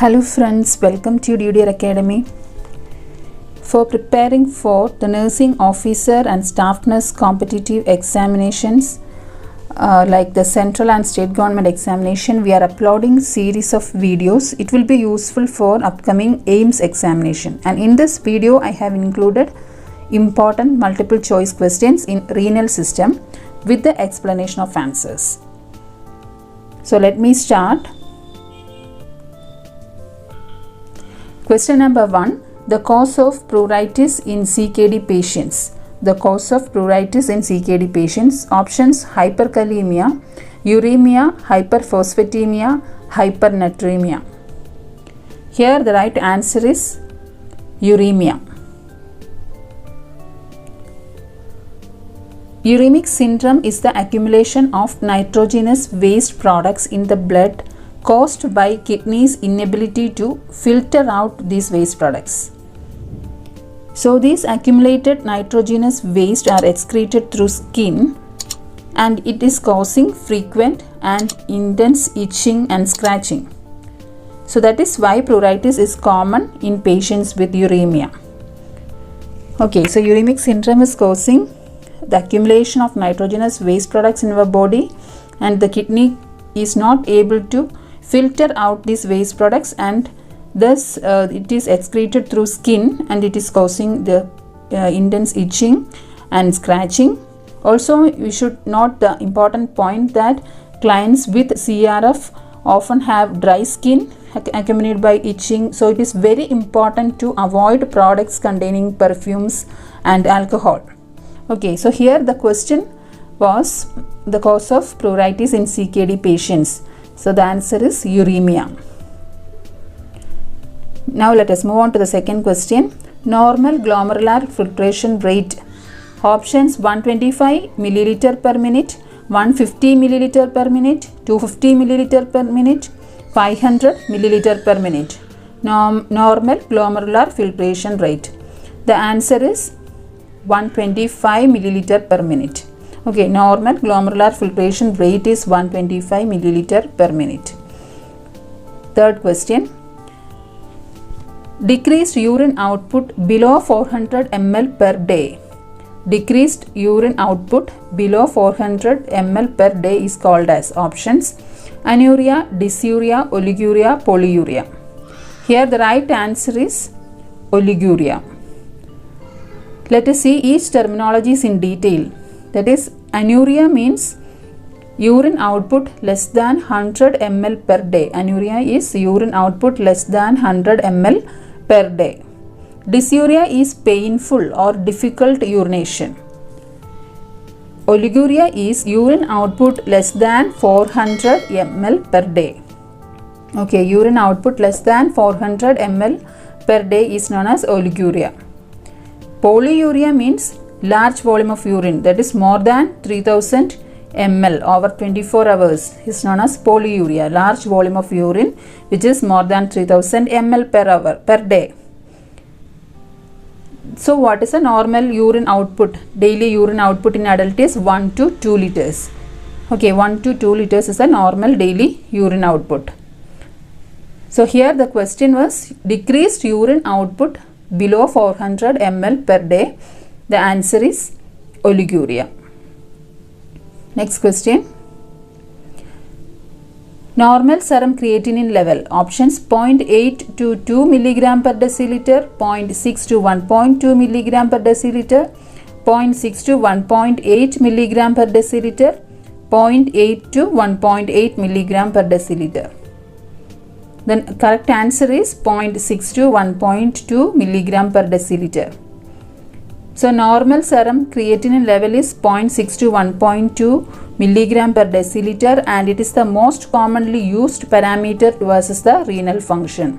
Hello friends, welcome to DDR Academy. For preparing for the nursing officer and staff nurse competitive examinations like the central and state government examination, we are uploading series of videos. It will be useful for upcoming AIIMS examination, and in this video I have included important multiple choice questions in renal system with the explanation of answers. So let me start. Question number 1. The cause of pruritus in CKD patients. The cause of pruritus in CKD patients. Options: hyperkalemia, uremia, hyperphosphatemia, hypernatremia. Here the right answer is uremia. Uremic syndrome is the accumulation of nitrogenous waste products in the blood caused by kidneys' inability to filter out these waste products. So these accumulated nitrogenous waste are excreted through skin, and it is causing frequent and intense itching and scratching. So that is why pruritus is common in patients with uremia. Okay, so uremic syndrome is causing the accumulation of nitrogenous waste products in our body, and the kidney is not able to filter out these waste products, and thus it is excreted through skin, and it is causing the intense itching and scratching. Also, we should note the important point that clients with CRF often have dry skin accompanied by itching, so it is very important to avoid products containing perfumes and alcohol. Okay, so here the question was the cause of pruritus in CKD patients. So the answer is uremia. Now let us move on to the second question. Normal glomerular filtration rate. Options: 125 milliliter per minute, 150 milliliter per minute, 250 milliliter per minute, 500 milliliter per minute. Normal glomerular filtration rate. The answer is 125 milliliter per minute. Okay, normal glomerular filtration rate is 125 milliliter per minute. Third question. Decreased urine output below 400 ml per day. Decreased urine output below 400 ml per day is called as options: anuria, dysuria, oliguria, polyuria. Here the right answer is oliguria. Let us see each terminologies in detail. That is, anuria means urine output less than 100 ml per day. Anuria is urine output less than 100 ml per day. Dysuria is painful or difficult urination. Oliguria is urine output less than 400 ml per day. Okay, urine output less than 400 ml per day is known as oliguria. Polyuria means large volume of urine, that is more than 3000 ml over 24 hours is known as polyuria. Large volume of urine which is more than 3000 ml per hour per day. So what is a normal urine output? Daily urine output in adult is 1 to 2 liters. Okay, 1 to 2 liters is a normal daily urine output. So here the question was decreased urine output below 400 ml per day. The answer is oliguria. Next question. Normal serum creatinine level. Options: 0.8 to 2 mg per deciliter, 0.6 to 1.2 mg per deciliter, 0.6 to 1.8 mg per deciliter, 0.8 to 1.8 mg per deciliter. The correct answer is 0.6 to 1.2 mg per deciliter. So normal serum creatinine level is 0.6 to 1.2 mg per deciliter, and it is the most commonly used parameter versus the renal function,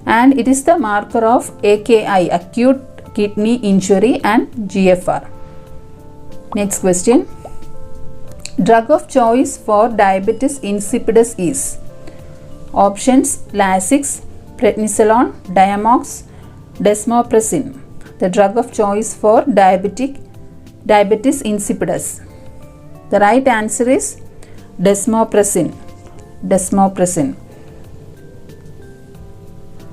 and it is the marker of AKI, acute kidney injury, and GFR. Next question. Drug of choice for diabetes insipidus is options: Lasix, prednisolone, Diamox, desmopressin. The drug of choice for diabetes insipidus. The right answer is desmopressin.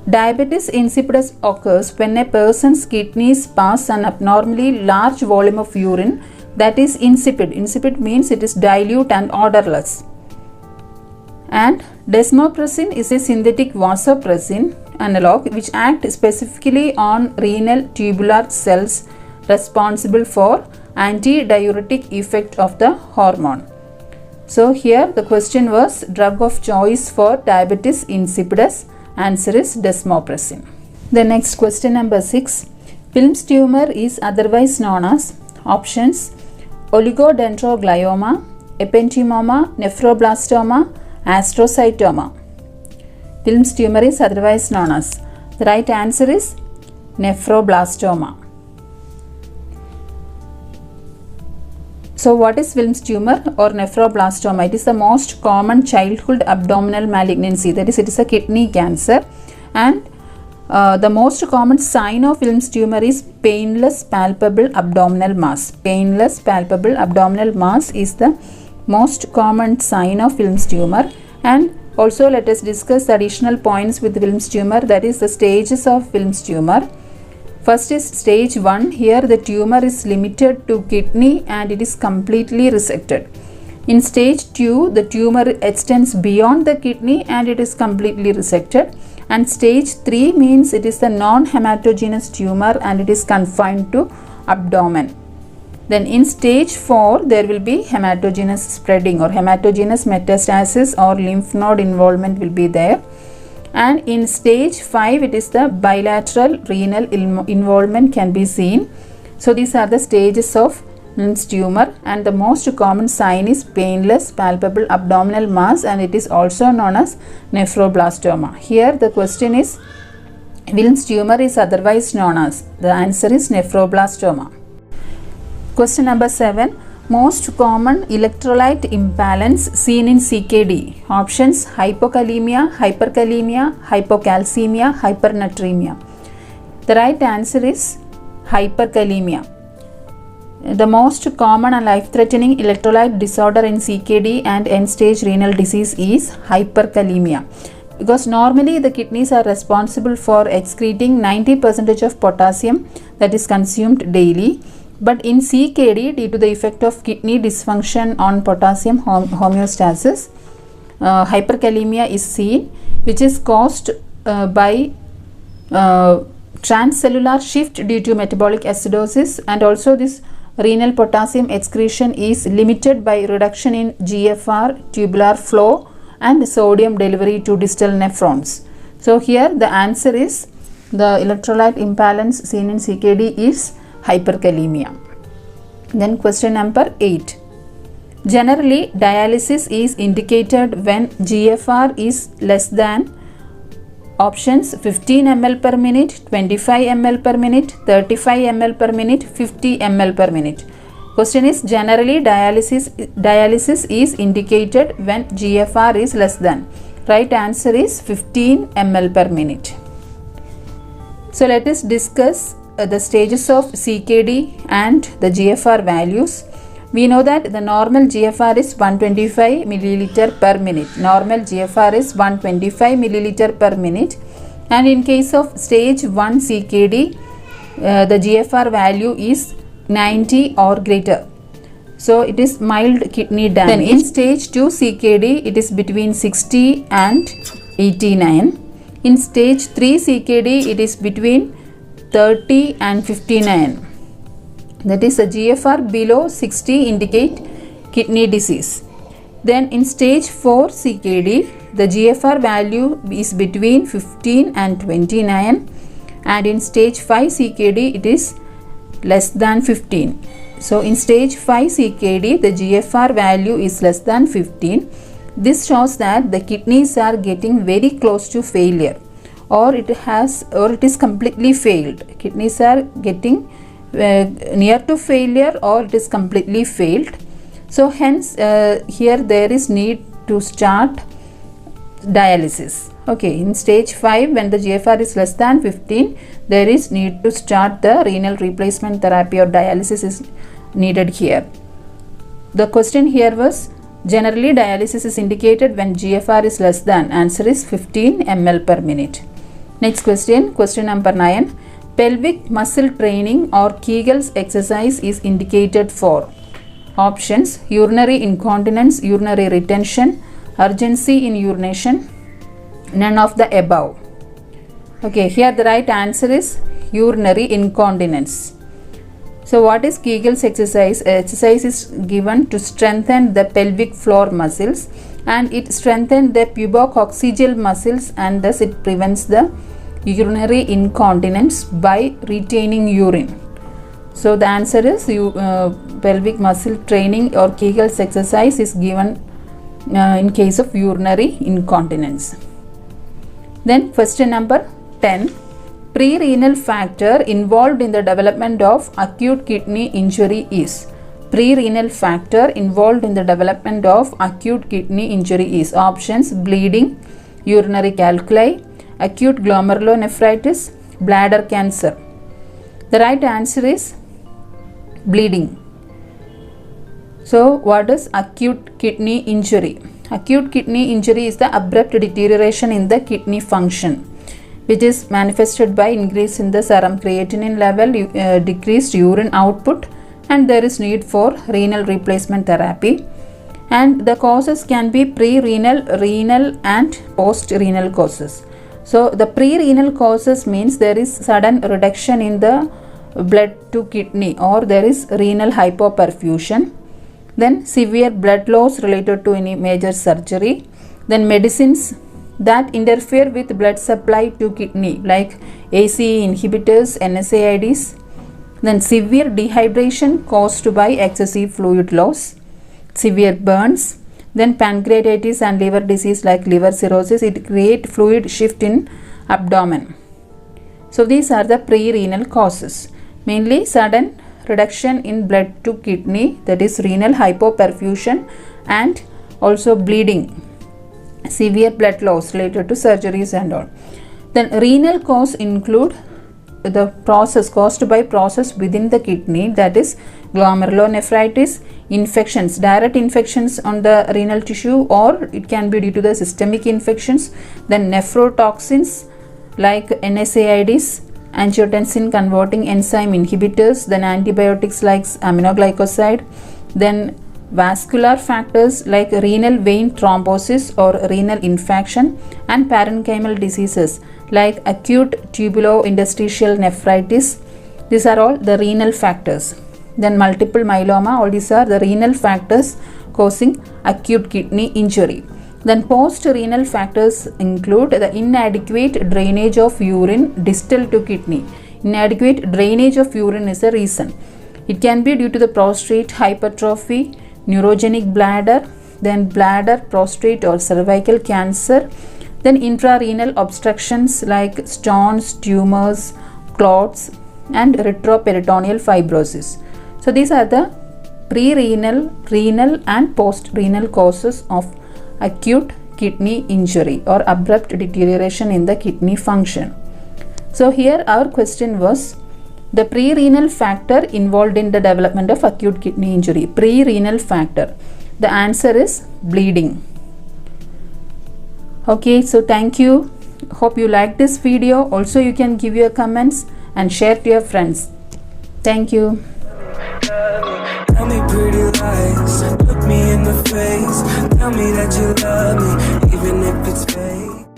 Diabetes insipidus occurs when a person's kidneys pass an abnormally large volume of urine that is insipid. Insipid means it is dilute and odorless. And desmopressin is a synthetic vasopressin analog which acts specifically on renal tubular cells responsible for antidiuretic effect of the hormone. So here the question was drug of choice for diabetes insipidus. Answer is desmopressin. The next question number 6. Wilms tumor is otherwise known as options oligodendroglioma, epenthymoma, nephroblastoma, astrocytoma. Wilms tumor is otherwise known as. The right answer is nephroblastoma. So what is Wilms tumor or nephroblastoma? It is the most common childhood abdominal malignancy. That is, it is a kidney cancer, and the most common sign of Wilms tumor is painless palpable abdominal mass. Painless palpable abdominal mass is the most common sign of Wilms tumor. And also let us discuss the additional points with Wilms tumor, that is the stages of Wilms tumor. First is stage 1. Here the tumor is limited to kidney and it is completely resected. In stage 2, the tumor extends beyond the kidney and it is completely resected. And stage 3 means it is the non-hematogenous tumor and it is confined to abdomen. Then in stage 4, there will be hematogenous spreading or hematogenous metastasis or lymph node involvement will be there. And in stage 5, it is the bilateral renal involvement can be seen. So these are the stages of Wilms tumor, and the most common sign is painless palpable abdominal mass, and it is also known as nephroblastoma. Here the question is Wilms tumor is otherwise known as. The answer is nephroblastoma. Question number 7. Most common electrolyte imbalance seen in CKD. Options hypokalemia, hyperkalemia, hypocalcemia, hypernatremia. The right answer is hyperkalemia. The most common and life-threatening electrolyte disorder in CKD and end-stage renal disease is hyperkalemia. Because normally the kidneys are responsible for excreting 90% of potassium that is consumed daily. But in CKD, due to the effect of kidney dysfunction on potassium homeostasis, hyperkalemia is seen, which is caused by transcellular shift due to metabolic acidosis, and also this renal potassium excretion is limited by reduction in GFR, tubular flow, and sodium delivery to distal nephrons. So here the answer is the electrolyte imbalance seen in CKD is hyperkalemia. Then question number 8. Generally, dialysis is indicated when GFR is less than options 15 ml per minute, 25 ml per minute, 35 ml per minute, 50 ml per minute. Question is generally dialysis is indicated when GFR is less than. Right answer is 15 ml per minute. So let us discuss the stages of CKD and the GFR values. We know that the normal GFR is 125 milliliter per minute. Normal GFR is 125 milliliter per minute. And in case of stage 1 CKD, the GFR value is 90 or greater. So it is mild kidney damage. Then in stage 2 CKD, it is between 60 and 89. In stage 3 CKD, it is between 30 and 59. That is, a GFR below 60 indicate kidney disease. Then in stage 4 CKD, the GFR value is between 15 and 29, and in stage 5 CKD it is less than 15. So in stage 5 CKD, the GFR value is less than 15. This shows that the kidneys are getting very close to failure, or it is completely failed. Kidneys are getting near to failure, or it is completely failed. So hence here there is need to start dialysis. Okay, in stage 5, when the GFR is less than 15, there is need to start the renal replacement therapy, or dialysis is needed here. The question here was generally dialysis is indicated when GFR is less than. Answer is 15 ml per minute. Next question, question number 9. Pelvic muscle training or Kegel's exercise is indicated for options: urinary incontinence, urinary retention, urgency in urination, none of the above. Okay, here the right answer is urinary incontinence. So what is Kegel's exercise? Exercise is given to strengthen the pelvic floor muscles, and it strengthens the pubococcygeal muscles, and thus it prevents the urinary incontinence by retaining urine. So the answer is pelvic muscle training or Kegel's exercise is given in case of urinary incontinence. Then question number 10. Pre-renal factor involved in the development of acute kidney injury is. Pre-renal factor involved in the development of acute kidney injury is options: bleeding, urinary calculi, acute glomerulonephritis, bladder cancer. The right answer is bleeding. So what is acute kidney injury? Acute kidney injury is the abrupt deterioration in the kidney function, which is manifested by increase in the serum creatinine level, decreased urine output, and there is need for renal replacement therapy. And the causes can be pre-renal, renal, and post-renal causes. So the pre-renal causes means there is sudden reduction in the blood to kidney, or there is renal hypoperfusion. Then severe blood loss related to any major surgery. Then medicines that interfere with blood supply to kidney like ACE inhibitors, NSAIDs. Then severe dehydration caused by excessive fluid loss, severe burns. Then pancreatitis and liver disease like liver cirrhosis, it create fluid shift in abdomen. So these are the pre-renal causes, mainly sudden reduction in blood to kidney, that is renal hypoperfusion, and also bleeding, severe blood loss related to surgeries and all. Then renal cause include the process caused by process within the kidney, that is glomerulonephritis, infections, direct infections on the renal tissue, or it can be due to the systemic infections. Then nephrotoxins like NSAIDs, angiotensin converting enzyme inhibitors, then antibiotics like aminoglycoside. Then vascular factors like renal vein thrombosis or renal infarction, and parenchymal diseases like acute tubulointerstitial nephritis. These are all the renal factors. Then multiple myeloma, all these are the renal factors causing acute kidney injury. Then post-renal factors include the inadequate drainage of urine distal to kidney. Inadequate drainage of urine is a reason. It can be due to the prostate hypertrophy, neurogenic bladder, then bladder, prostate or cervical cancer, then intrarenal obstructions like stones, tumors, clots, and retroperitoneal fibrosis. So these are the pre-renal, renal, and post-renal causes of acute kidney injury or abrupt deterioration in the kidney function. So here our question was the pre-renal factor involved in the development of acute kidney injury. Pre-renal factor. The answer is bleeding. Okay, so thank you. Hope you liked this video. Also, you can give your comments and share to your friends. Thank you. Tell me pretty lies, look me in the face, tell me that you love me, even if it's fake.